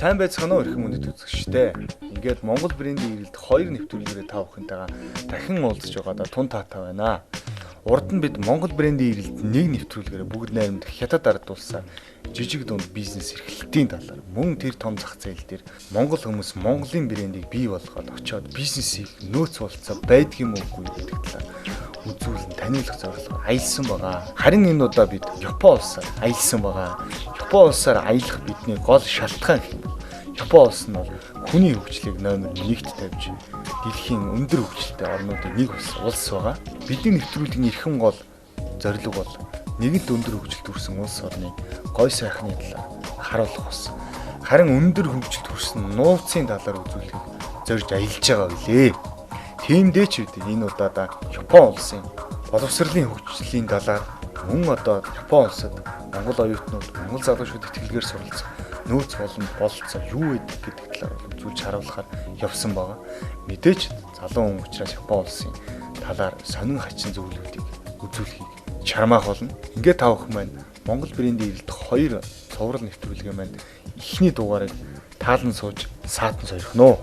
Сайн байцгаана уу эрхэм үнэт үзэгчтэй. Ингээд Монгол брендийн ирэлт 2 нэвтрүүлгээрээ та бүхэнтэйгээ дахин уулзж байгаадаа тун таатай байна. Урд нь бид Монгол брендийн ирэлт 1 нэвтрүүлгээрээ бүгд найрамд хятад ардуулсан жижиг дунд бизнес эрхлэлтийн талаар мөн тэр том зах зээл дээр Монгол хүмүүс Монголын брендийг бий болгоод очиод бизнесийг нөөц болцоо байдгийн мөнгөгүй гэдэг талаар үзүүлэн таниулах зорилгоор аялсан байгаа. Харин энэ удаа бид Япон улсаар аялсан байгаа. Япон улсаар аялах бидний гол шалтгаан гэх юм. Япон улс нь бол хүний хөгжлийг номер 1-т тавьж дэлхийн өндөр хөгжилтэй орнуудын нэг улс байгаа. Бидний нэвтрүүлгийн эрхэм гол зорилго бол нэгэнт өндөр хөгжилд хүрсэн улс орны гой сайхны талаар харуулах ус. Харин өндөр хөгжилд хүрсэн нууцын талаар үзүүлэхэд зорж аялж байгаа билээ. Тиймдээ ч үгүй энэ удаадаа Япон улсын боловсролын хөгжлийн талаар мөн одоо Япон улсад Монгол оюутнууд, Монгол залуучууд итгэлгээр суралцах нөөц бололцоо юу гэдэг талаар үзүүлж харуулахаар явсан байгаа. Мэдээж залуу хүн учраас Япон улсын талаар сонин хачин зөвлөлүүдийг үзүүлэхийг чармаах болно. Ингээд та бүхэн маань Монгол брендийн ирэлт 2 цоврал нэвтрүүлгээ маань эхний дугаарыг таалан сууж саатан сойрхно.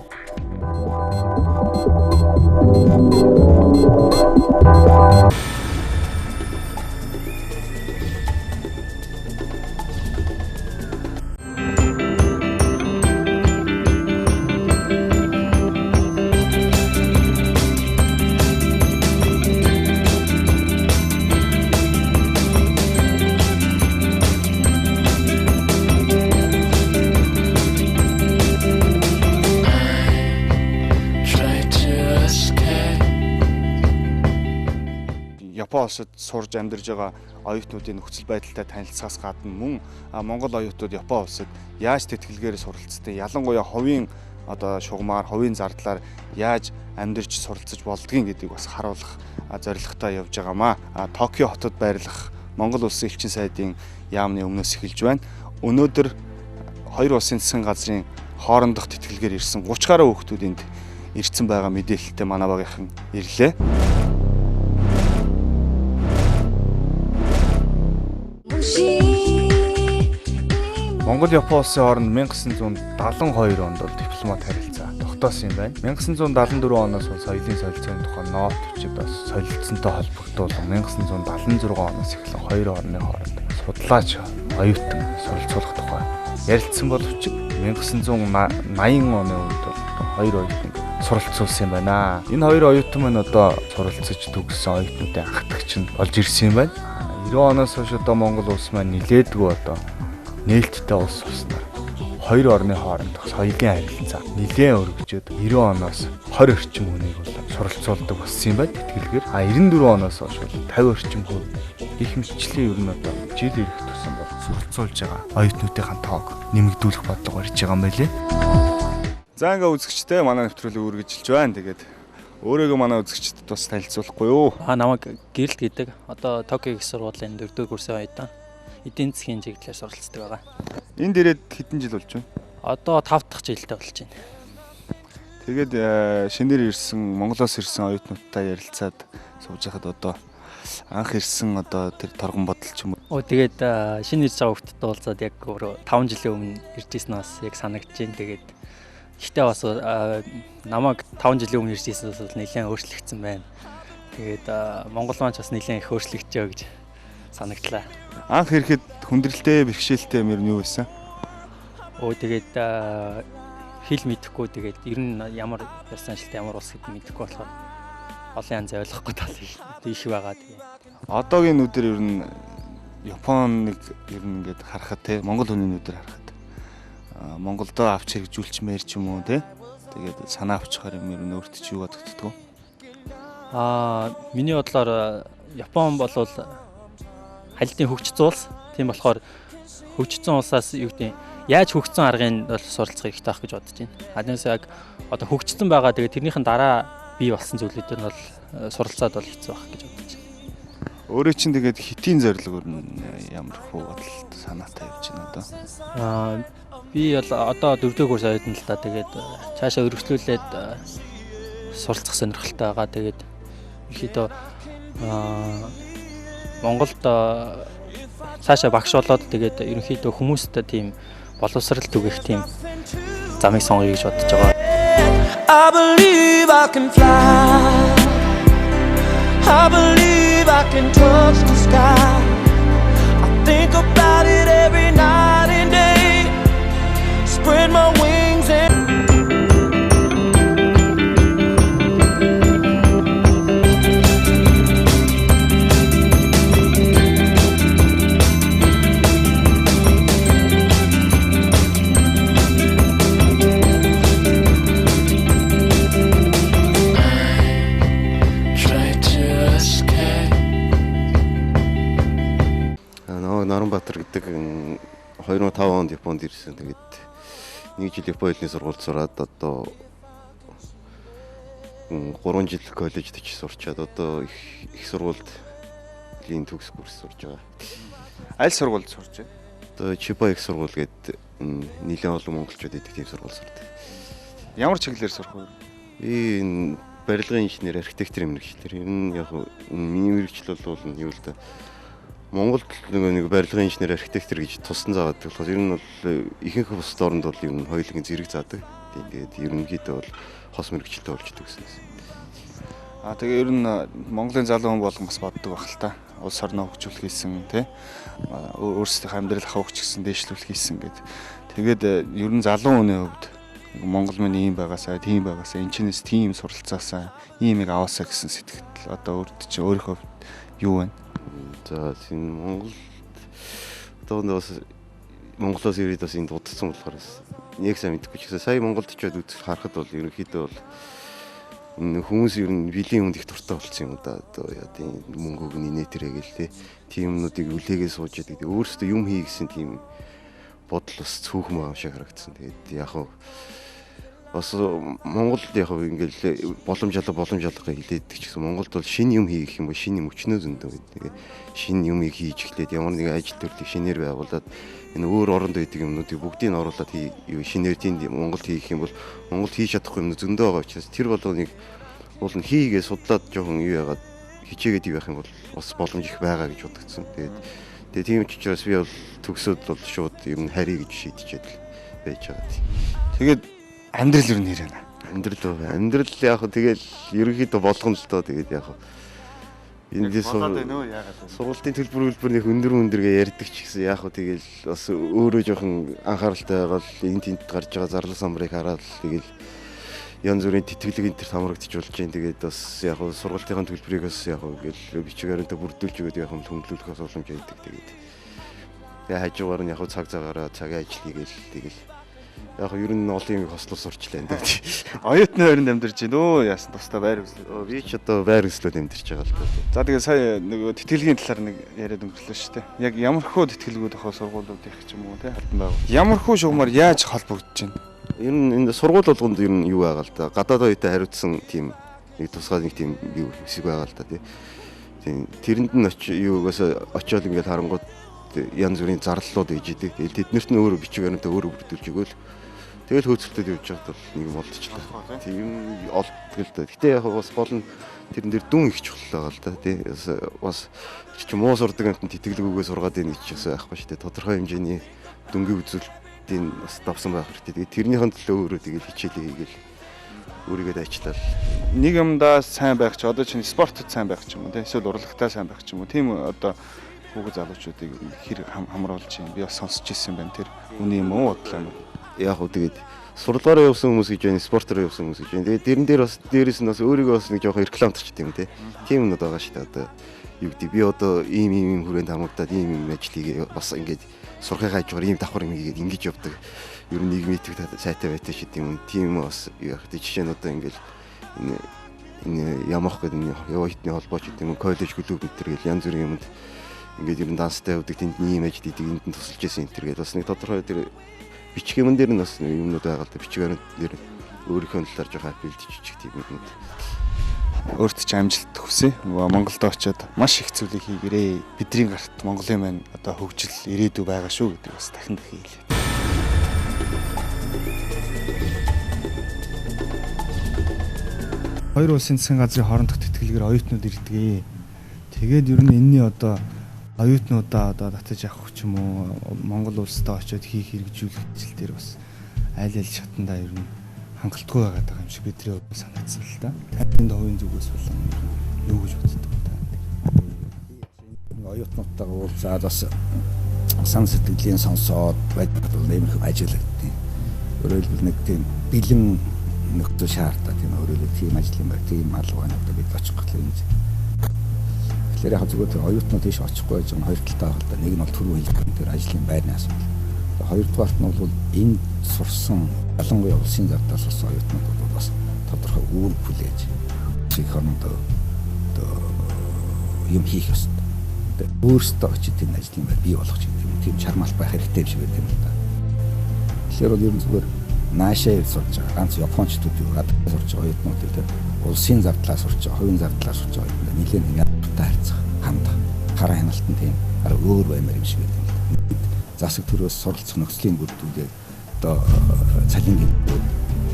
Япон улсад сурж амьдарж байгаа оюутнуудын нөхцөл байдалтай танилцахаас гадна мөн Монгол оюутнууд Япон улсад яаж тэтгэлгээр суралцдаг, ялангуяа хувийн шугамаар, хувийн зардлаар яаж амьдарч суралцж болдгийг гэдгийг бас харуулах зорилготой явж байгаамаа. Токио хотод байрлах Монгол улсын элчин сайдын яамны өмнөөс эхэлж байна. Өнөөдөр хоёр улсын засгийн газрын хоорондох тэтгэлгээр ирсэн 30 гаруй хүүхдүүд энд ирсэн байгаа мэдээлэлтэй манай багийнхан ирлээ. Монгол Япон улсын хооронд 1972 онд бол дипломат харилцаа тогтоосон юм байна. 1974 оноос соёлын солилцооны тухай ноот бичиж бас солилцсонтой холбогдуулан 1976 оноос эхлэн хоёр орны хооронд судлаач оюутан суралцуулах тухай ярилцсан боловч 1980 оны үед бол хоёр оюутныг суралцуулсан юм байна. Энэ хоёр оюутан маань одоо суралцж төгссөн оюутнуудын ахтагч нь болж ирсэн юм байна. 90 оноос хойш одоо Монгол улс маань нилээдгүй одоо нээлттэй улс болсноор хоёр орны хоорондох соёлын харилцаа нэлээд өргөжөөд 90 оноос 20 орчим хүнийг бол суралцуулдаг болсон юм байна. Тэтгэлгээр 94 оноос хойш 50 орчим хүн их мэтчлийн ер нь одоо жил ирэх тусам бол суралцуулж байгаа оюутнуудын тоог нэмэгдүүлэх бодлого барьж байгаа юм байлээ. За ингээ үзэгчтэй манай нэвтрүүлэг үргэлжилж байна. Тэгээд өөрийгөө манай үзэгчдэд бас танилцуулахгүй юу? Намайг Гэрэлт гэдэг. Одоо Токио их сургуулийн 4-р курсын оюутан. Эдийн засгийн чиглэлээр суралцдаг байгаа. Энд ирээд хэдэн жил болж байна? Одоо 5 дахь жилдээ болж байна. Тэгээд шинээр ирсэн Монголоос ирсэн оюутнуудтай ярилцаад сууж байхад одоо анх ирсэн одоо тэр торгон бодол ч юм уу. Тэгээд шинэ ирж байгаа хүүхдтэй уулзаад яг өөрөө 5 жилийн өмнө ирж ирсэн бас яг санагдаж байна. Тэгээд ихтэй бас намайг 5 жилийн өмнө ирж ирсэнээс бол нэлээд өөрчлөгдсөн байна. Тэгээд Монгол маань ч бас нэлээд их өөрчлөгдөж гэж санагдлаа. Анх ирэхэд хүндрэлтэй, бэрхшээлтэй юм юу байсан? Тэгээд хэл мэдэхгүй тэгээд ер нь ямар байсан шилтэй ямар улс гэдэг мэдэхгүй болохоор олон янз ойлгохгүй тал их байгаа тэгээд. Одоогийн нүдээр ер нь Японыг ер нь ингээд харахад те Монгол хүний нүдээр харахад Монголдоо авч хэрэгжүүлчмээр ч юм уу те тэгээд санаа авчихаар юм ер нь өөртөө ч юу бодогддог вэ? Миний бодлоор Япон бол хальтын хөгжсөн улс. Тийм болохоор хөгжсөн улсаас юу гэдэг яаж хөгжсөн аргыг бол суралцах хэрэгтэй байх гэж бодож байна. Аднаас яг одоо хөгжсөн байгаа тэгээд тэрнийхэн дараа бий болсон зүйлүүдээр нь бол суралцаад бол хэцүү байх гэж бодож байна. Өөрөө чинь тэгээд хэтийн зорилго ямар хөө бодолд санаатай явж байна одоо? Би бол одоо 4-р курс оюутан л та тэгээд цаашаа өргөжлүүлээд суралцах сонирхолтой байгаа. Тэгээд ихэд Монголд цаашаа багш болоод тэгээд ерөнхийдөө хүмүүстээ тийм боловсрал түгэх тийм замыг сонгоё гэж бодож байгаа. I believe I can fly. I believe I can touch the sky. I think about it every night and day. Spread my wings and Наранбаатар гэдэг 2005 онд Японд ирсэн. Тэгээд нэг жил Японы хэлний сургуульд сураад одоо 3 жил коллежид очиж сурчаад одоо их сургуульд лийн төгс курс сурж байгаа. Аль сургуульд сурч байна? Одоо Чиба их сургууль гэдэг нэлээд олон монголчууд идэх тийм сургууль сурдаг. Ямар чиглэлээр сурах вэ? Би энэ барилгын инженер, архитектурын мэргэжлэр. Ер нь яг миний мэргэжил бол юу л да Монголд нэг барилгын инженер, архитектор гэж тусдан заадаг. Тэгэхээр ер нь бол ихэнх бусад орнд бол ер нь хоёулангийн зэрэг заадаг. Тэгээд ерөнхийдөө бол хос мэргэжилтэй болждаг гэсэн. Тэгээ ер нь Монголын залуу хүн болгон бас боддог байх л та. Улс орноо хөгжүүлэх хийсэн тий. Өөрсдийнхөө амьдрал хавагч гэсэн дээшлүүлэх хийсэн гэдэг. Тэгээд ер нь залуу хүний хувьд Монгол минь ийм байгаасаа, тийм байгаасаа, энэ чинээс тийм суралцаасаа, иймийг аваасаа гэсэн сэтгэл одоо өөрийнхөө юу вэ? За энэ Монгол доос Монголоос ирээд бас энд удацсан болохоор нэг сайн мэдгүй ч гэсэн сая Монголд очиод үзэх харахад бол ерөнхийдөө бол хүмүүс ер нь биелийн хүнд их дуртай болсон юм да. Одоо яа тийм мөнгөг нэтэрэг л тийм юмнуудыг үлээгээ сууж яадаг. Өөрөөсөө юм хий гэсэн тийм бодол бас цөөхөн байгаа шиг харагдсан. Тэгээд яг хав бас Монголд яг ингээл боломж алга хэлээдэг ч гэсэн Монголд бол шинэ юм хийх юм бол шинэ юм өчнөө зөндөө байдаг. Шинэ юмыг хийж эхлээд ямар нэгэн ажил төрлийг шинээр байгуулад энэ өөр оронд байдаг юмнуудыг бүгдийг нь оруулаад шинээр тийм Монголд хийх юм бол Монголд хийж чадахгүй юм зөндөө байгаа учраас тэр болгоныг уул нь хийгээ судлаад жоохон юу яагаад хичээгээд явах юм бол бас боломж их байгаа гэж бодогдсон. Тэгээд тийм ч учраас би бол төгсөөд бол шууд юм харьяа гэж шийдчихэд байж байгаа тийм. Тэгээд амьдрал юу нэрэнэ? Амьдрал яг хөө тэгэл ерөнхийдөө болгоно л доо тэгээд яг хөө эндээс сургуулийн төлбөрийг өндөргээ ярьдаг ч гэсэн яг хөө тэгэл бас өөрөө жоохон анхааралтай байгаад энэ тент гарч байгаа зарлал самбарыг хараад тэгэл янз бүрийн тэтгэлэг энэ төр хамрагдчих болж байна. Тэгээд бас яг хөө сургуулийн төлбөрийг бас яг хөө гэл бичгээрээ бүрдүүлж өгöd яг хөө томлуулах боломж байдаг тэгээд тэгээ хажуугаар нь яг хөө цаг цагаараа цагийн ажил хийгээл тэгэл яг ер нь олон юм хослол сурчлаа энэ. Оюутны байранд амьдарч байна өө яасан тустай байр өслөө. Би ч одоо байр өслөөд амьдарч байгаа л дээ. За тэгээ сая нөгөө тэтгэлгийн талаар нэг яриад өнгөрлөө шүү дээ. Яг ямархуу тэтгэлгүүд ахаа сургуулиуд их ч юм уу те хальтан байгуу. Ямархуу шугамар яаж холбогдож байна? Ер нь энэ сургууль болгонд ер нь юу байгаа л да. Гадаад оюутан хариуцсан тийм нэг тусгай нэг тийм юу хэсэг байгаа л да тий. Тийм тэрэнд нь очиод ингээд харангууд янз бүрийн зарлалууд ээж идэг. Тэгэл тэднэрт нь өөрөө бичиг баримтаа өөрөө бүрдүүлж өгөөл. Тэгэл хөөцөлтөд явж байгаад бол нэг юм олдчихлаа. Тийм олддог л да. Гэтэ яг бас гол нь тэрэн дээр дүн их чухал байгаа л да тий. Бас ч муу сурдаг амт тэтгэлгүйгээ сургаад ийн гэж бас байхгүй шүү дээ. Тодорхой хэмжээний дүнгийн үзүүлэлтийн бас давсан байх хэрэгтэй. Тэгээд тэрнийхэн төлөө өөрөө тэгэл хичээлээ хийгээл өөрийгөө дайчлал. Нэг юмдаа сайн байх ч одоо чинь спортод сайн байх ч юм уу тий. Эсвэл урлагтаа сайн байх ч юм уу. Тийм одоо хүүхэд залуучуудыг хэр хамруулж юм. Би бас сонсч ирсэн байна тэр. Үний юм уу бодлоо юм. Яг уу тэгээд сурлагаараа явсан хүмүүс гэж байна, спортоор явсан хүмүүс гэж байна. Тэгээд дэрэн дээр бас дээрээс нь бас өөрийгөө бас нэг жоохон рекламтч тийм тий. Тийм юмнууд байгаа шүү дээ. Одоо юу гэдэг би одоо ийм хүрээнд хамагдаад ийм ажлыг бас ингээд сурахын хажуугаар ийм давхар юм хийгээд ингэж явдаг. Ер нь нийгмийн итгэх сайтай байдаг шүү дээ. Тийм бас яг тий жишээ нь одоо ингээд энэ ямах гэдэг нь яваа хитний холбооч гэдэг юм коллеж клуб мэтэр гэл янз бүрийн юмд ингээд ер нь данстай явдаг тэнд ийм ажил хийдэг энд нь тусалж байсан энэ төр гэл бас нэг тодорхой тэр бичгэмэн дээр нь бас юмнууд байгаа л да бичгээр дээр өөрийнхөө талаар жоохон апилдчих тийм юмнууд. Өөрт ч амжилт хүсье. Монголд очиод маш их зүйлийг хийгэрээ. Бидний гарт Монголын маань одоо хөгжил ирээдүй байгаа шүү гэдэг бас дахин хэлээ. Хоёр улсын засгийн газрын хоорондох тэтгэлгээр оюутнууд ирдэг. Тэгээд ер нь энэний одоо оюутнуудаа одоо татаж авах ч юм уу Монгол улстай очиод хийх хэрэгжүүлэх ажил дээр бас аль шатандаа ер нь хангалтгүй байгаа юм шиг бидний хувьд санагдсан л да. Таны хувийн зүгээс болон юу гэж боддог та? Оюутнуудтайгаа уулзаад бас сан сэтгэлийн сонсоод бодвол нэмэх ажиллагдтыг. Өөрөөр хэлбэл нэг тийм бэлэн нөхцөл шаарддаг тийм өөрөөр тийм ажлын байр тийм алга байна одоо бид очих гэхэл юм. Тэгэхээр яг зөвхөн оюутнууд тийш очихгүй байж байгаа хоёр талтай байгаа л да. Нэг нь бол түрүү хэлсэн тэр ажлын байрны асуудал. Хоёрдугаарт нь бол энд сурсан ялангуяа улсын завдаа сурсан оюутнууд бол бас тодорхой үүрэг хүлээж их хоног юм хийх ёстой. Өөрсдөө очиж энэ ажлын байр бий болгох юм тийм чармаал байх хэрэгтэй юм шиг байна юм да. Тэгэхээр бол ер нь зүгээр наашаа сурч байгаа ганц японочдод юу сурч байгаа оюутнууд тийм улсын завдлаа сурч байгаа, хувийн завдлаа сурч байгаа юм да. Нилээн ядтай харьцах, хандах, хараа хяналтан тийм өөр баймаар юм шиг байна. Засаг төрөөс суралцах нөхцөлийн бүрдүүлээ одоо цалингийн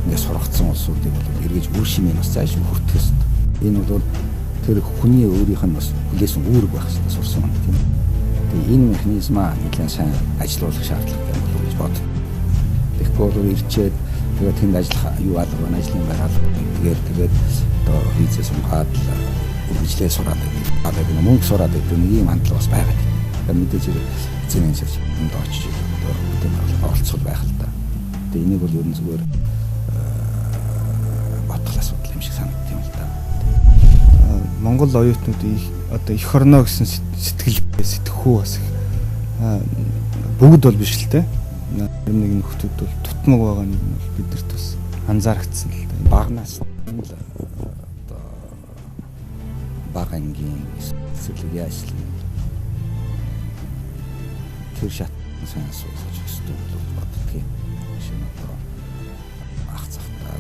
ингээд сургацсан улсуудыг бол эргэж үр шимээ бас зааш хүртэх ёстой. Энэ бол тэр хүний өөрийнх нь бас хүлээсэн үүрэг байх ёстой сурсан юм тийм. Тэгээ энэ механизмаа нэлээд сайн ажилуулах шаардлагатай болов гэж бод. Тэгэхгүй бол ирчээд тэгээ тэнд ажиллах юу алга байна ажлын байр алга. Тэгээд одоо хийцээ сумгаад үйлчлээ сураад байдаг. Мөнгө сураад байдаг нэг юм хандлага бас байгаа. Тэгээд мэдээж эцэг шиг энд очиж одоо тийм оролцол байх л да. Тэгээ энийг бол ер нь зүгээр бодох асуудал юм шиг санагдсан юм л да. Монгол оюутнууд одоо эх орно гэсэн сэтгэхүй бас бүгд бол биш л те. Нэг нөхдүүд бол тутмаг байгаа нэг нь бол бидэрт бас анзаарчихсан л да. Багнаас одоо багангийн сэтгэл яашлын тэр шат сайн асууж өсдөг бол боддгийг шинэ одоо ах цахтаа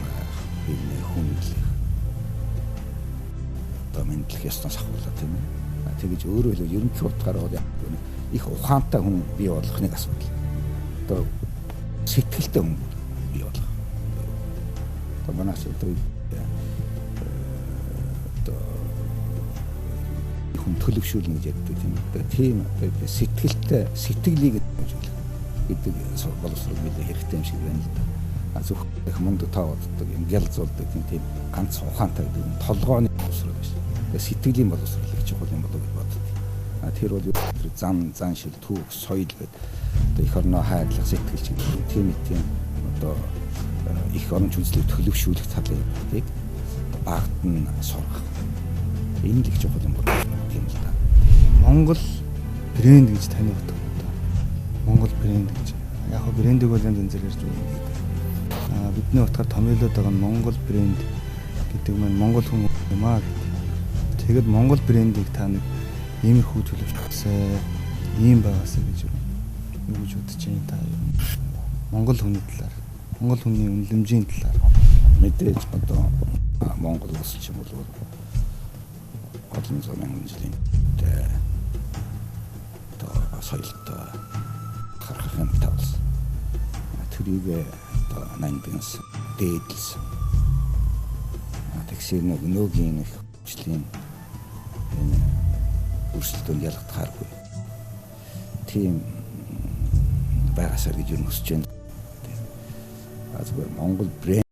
бивний хүндлэх одоо мэдлэх ёсноос ахуулаад тийм ээ. Тэгэж өөрөө л ерөнхий утгаараа их ухаантай хүн бий болох нэг асуудал. Одоо сэтгэлтэй хүн бий болох. Одоо манайс одоо төлөвшүүлнэ гэж яддаг тийм. Тийм сэтгэлийг хөгжүүлэх гэдэг боловсрол мэдээ хэрэгтэй юм шиг байна л да. Зөв их мундаг тааваддаг юм гялзуулдаг тийм ганц ухаантай гэдэг толгооны боловсрол биш. Сэтгэлийн боловсрол гэж чухал юм болов гэж боддог. Тэр бол зан шил түүх соёл гэдэг одоо эх орноо хайрлах сэтгэлч гэдэг тийм одоо эх орон хүнслийг төлөвшүүлэх талыг багт нь сурах. Энэ л их чухал юм болов тийм л да. Монгол брэнд гэж таны боддог юм да. Монгол брэнд гэж. Яг хөө брэндийг бол янз янзээр ярьж байна. Бидний утгаар томьёолоод байгаа нь Монгол брэнд гэдэг маань Монгол хүн юм аа гэдэг. Тэгэд Монгол брэндийг та нэг иймэрхүү төлөвлөсөн ийм байгаасаа гэж юу гэж бодож байна та юу. Монгол хүний талаар, Монгол хүний үнэлэмжийн талаар мэдээж одоо Монгол улс ч юм бол олон зуун жилийн одоо соёлтой харах юм тавс. Тэрийг одоо нандинс дээдлс. Тэгсэр нөгөөгийн их хөгжлийн энэ өрсөлдөөн ялгахааргүй. Тийм байгаасаа гэж юу хүсэж байна. Зүгээр Монгол брэнд